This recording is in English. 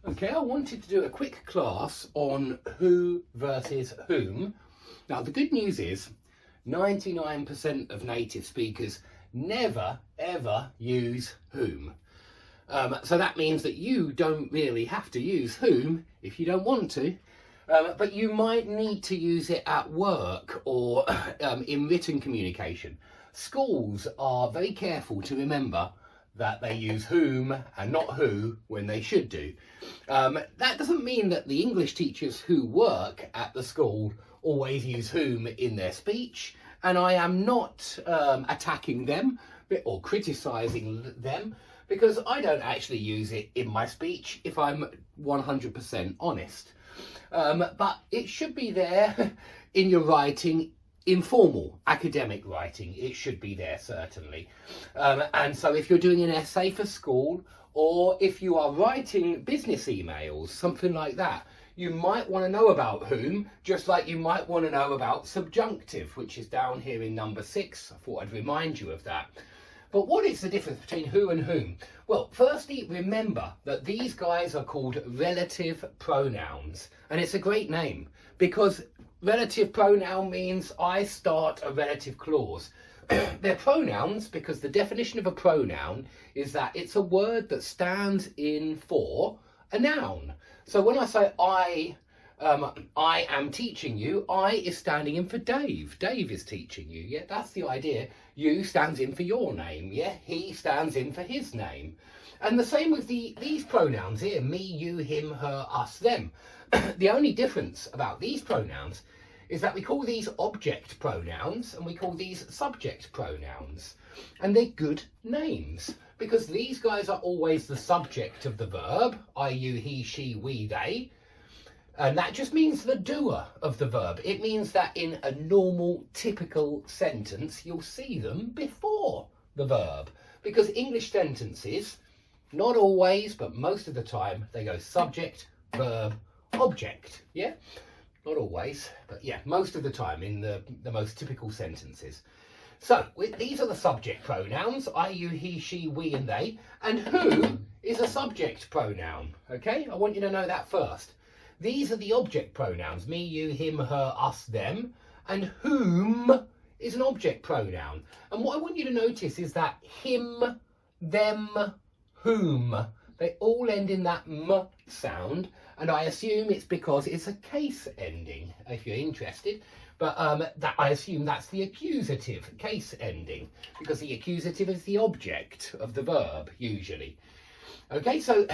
Okay, I wanted to do a quick class on who versus whom. Now, the good news is 99% of native speakers never, ever use whom. So that means that you don't really have to use whom if you don't want to, but you might need to use it at work or in written communication. Schools are very careful to remember that they use whom and not who when they should do. That doesn't mean that the English teachers who work at the school always use whom in their speech, and I am not attacking them or criticising them, because I don't actually use it in my speech if I'm 100% honest. But it should be there in your writing. Informal academic writing, it should be there certainly. And so if you're doing an essay for school, or if you are writing business emails, something like that, you might want to know about whom, just like you might want to know about subjunctive, which is down here in number 6. I thought I'd remind you of that. But what is the difference between who and whom? Well, firstly, remember that these guys are called relative pronouns, and it's a great name because relative pronoun means I start a relative clause. They're pronouns because the definition of a pronoun is that it's a word that stands in for a noun. So when I say I am teaching you, I is standing in for Dave. Dave is teaching you. Yeah, that's the idea. You stands in for your name. Yeah, he stands in for his name. And the same with these pronouns here, me, you, him, her, us, them. The only difference about these pronouns is that we call these object pronouns and we call these subject pronouns. And they're good names because these guys are always the subject of the verb, I, you, he, she, we, they. And that just means the doer of the verb. It means that in a normal, typical sentence, you'll see them before the verb. Because English sentences, not always, but most of the time, they go subject, verb, object. Yeah? Not always, but yeah, most of the time in the most typical sentences. So these are the subject pronouns, I, you, he, she, we, and they. And who is a subject pronoun? Okay, I want you to know that first. These are the object pronouns, me, you, him, her, us, them. And whom is an object pronoun. And what I want you to notice is that him, them, whom, they all end in that m sound. And I assume it's because it's a case ending, if you're interested. But that I assume that's the accusative case ending, because the accusative is the object of the verb, usually. Okay, so